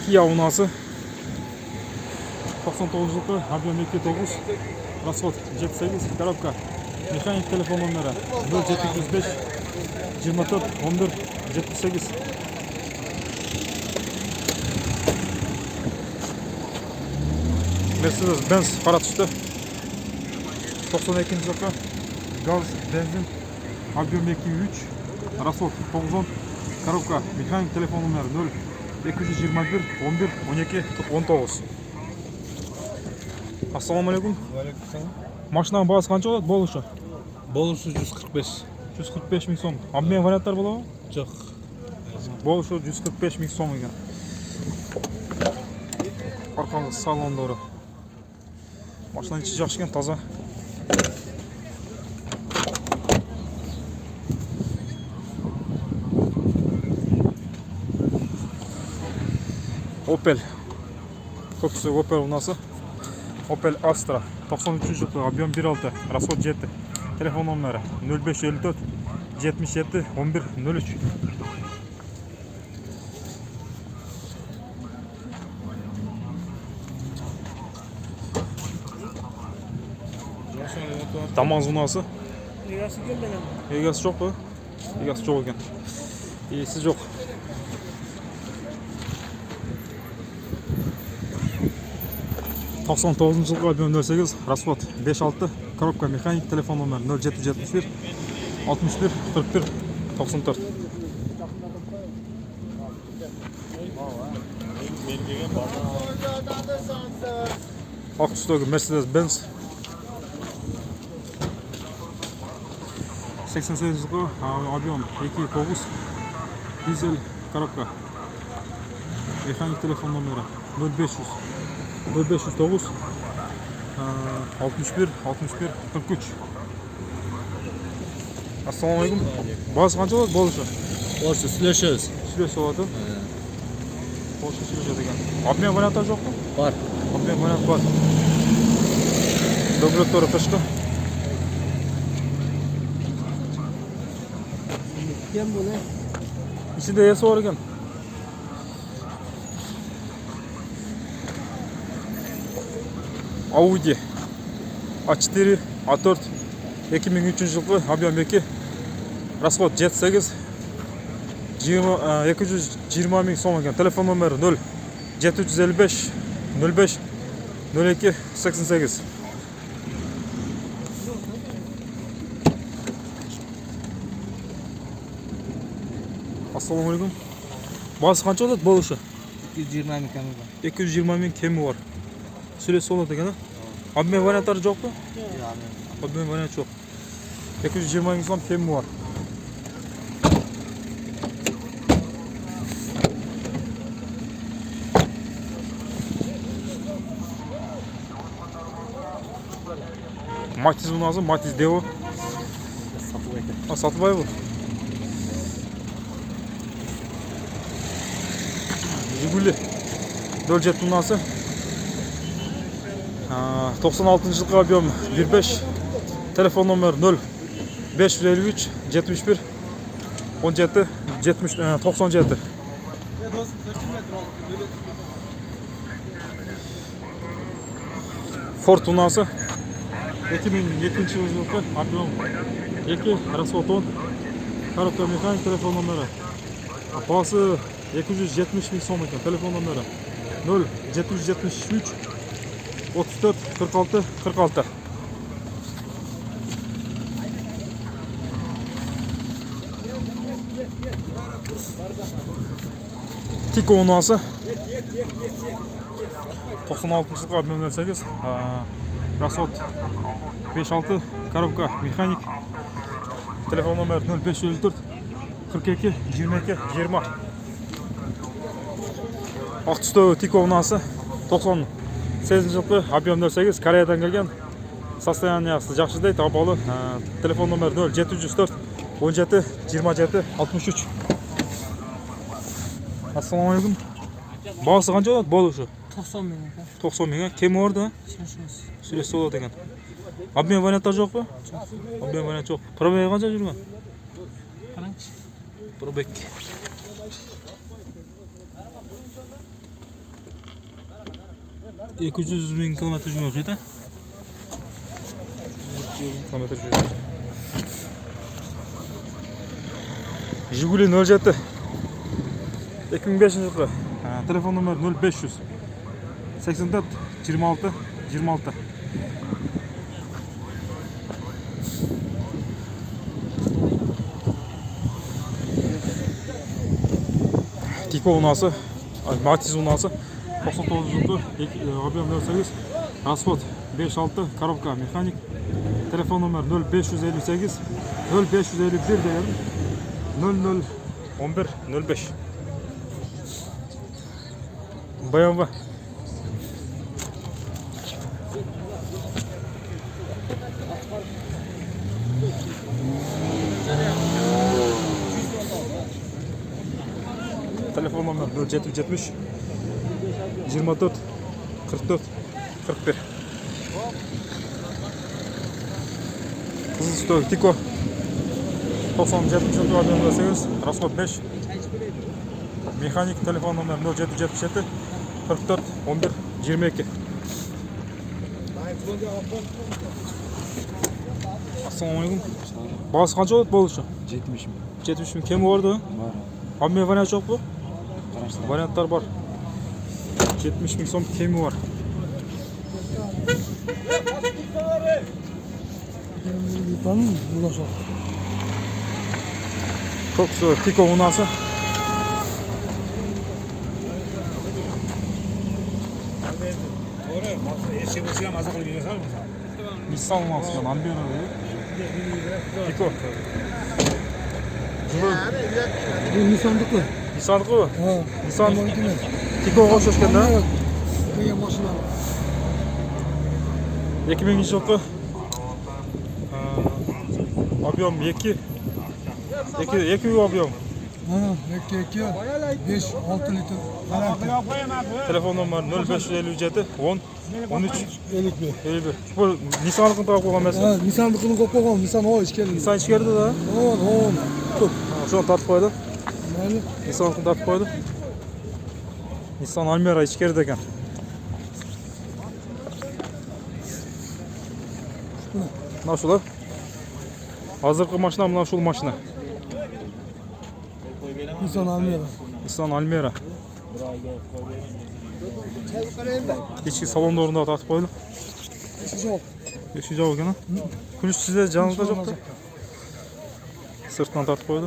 Kia унасы 99 жылғы, объем 2.9, расход 7.8, коробка. Механик телефон номері 0705 24 11 78. Mercedes-Benz қара түсті. 92 жылғы, газ, бензин, объем 2.3, расход 910, коробка. Механик телефон номері 0221 11 12 19. Ассалаумалейкум. Машинаның бағасы қанша болады? Болушы? Болушы 145. 145 мың сом. Обмен варианттар болады ма? Жоқ. Болушы 145 мың сом екен. Арқаңыз салондары. Машинаның іші жақсы екен, таза. Opel. Көпсі Opel ұнасы. Opel Astra 93 жылғы, объем 1.6, расход 7. Телефон номері 0554 77 11 03. Тамаз ұнасы. Егасы келмеген. Егасы жоқ па? Егасы жоқ екен. Иесі жоқ. Тоқсан тоғызыншы жылғы, объем 08, расход 5.6, коробка. Механик телефон номері 0771 61 41 94. Ақ түстегі Mercedes-Benz 88 жылғы, объем 2.9, дизель, коробка. Механик телефон номері 0500 0509 61 61 43. Ассалаумалейкум. Бағасы қанша болады? Болушы? Болушы сүйлөшөбүз. Сүйлөшүп алады. Болушы сүйлөшөт экен. Обмен варианты жоқ па? Бар. Обмен вариант бар. Документтары тышкы. Кем бұл? İçinde есі бар екен. Audi A4, A4 2003 жылғы, объем 2, расход 7.8, 220 мың сом екен. Телефон номері 0 755 05 02 88. Ассалаумалейкум. Бағасы қанша болады? Болушы? 220 мың кемі бар. 220 мың кемі бар. Сүресі болады екен, обмен варианттары жоқ па? Обмен вариант жоқ. 220 мың сом кемі бар. Matiz ұнасы, Matiz Devo. Сатылбай бұл. Жигули 07 ұнасы. 96 жылғы, объем 1.5, телефон номер 0 553 71 17 97. Ford ұнасы 2002 жылғы, объем 2, расход 10, коробка. Механик телефон номері. Бағасы 270 мың сом екен. Телефон номері 0 773 34 46 46. Тико ұнасы 96 жылғы, объем 08, расход 5.6, коробка. Механик телефон номері 0554 42 22 20. Ақ түсті Тико ұнасы 98 жылғы, объем 08, Кореядан келген. Состояниясы жақсы дейді, апалы. Телефон номер 0 704 17 27 63. Ассалаумалейкум. Бағасы қанша болады? Болушы? 90 мың. 90 мың. Кемі бар да? Сүресі болады екен. Обмен варианттар жоқ па? Обмен вариант жоқ. Пробег қанша жүрген? Қараңызшы. Пробег. 200.000 kilometre jumla o'xshaydi. Kilometr yürüyor. Jiguli 07 2005 yılı. Telefon numara 0500 84 26 26. Tiko unası, Matiz unası 99 yılı, объем 08, расход 5-6, коробка mekanik. Telefon numara 0558 0551 diyelim 00 11 05. BMW telefon numara 0770 24 44 41. Kızılstö Tiko 97 8, расход 5. Mekanik telefon numara 0777 44 11 22. Assalamualaikum. Bağısı kaç olur boluşu? 70 mi? 70 bin kemi vardı. Var. Abi variant yok bu? Karıştır. Variantlar var. 70 bin son kemi var. Yıkanın mı? Buradan sonra. Çok güzel. Tiko unası. Nissan unası. Ambiyon öyle. Tiko. Bu Nisan'dıklı. Nissan mı? Ha. Nissan. Nisan'dıklı. Tiko hoş geldin ha. Kıyı maşına. 2000 yılı. Объем 2. 2 объем. Ha. 2 5 6 litre. Telefon numara 0557 10 13 Elik mi? 51. Bu Nissan'ın tarafı olan mesela. Ha. Nisan'dıklı'nın kopağım. Nisan o işkeli. Nissan içeride de. Oğlum. Tut. Şu an tartı koydu. Yani. Nissan'ın tartı koydu. Nissan Almera içeride ekan. Mana shular. Hozirgi mashina mana shu mashina. Nisan Almera. Nissan Almera. İçki salonda orunda tartib qo'ydi. Yok. Eshik javob ekan. Kunish sizda janrda yo'qdi. Sirtdan tartib qo'ydi.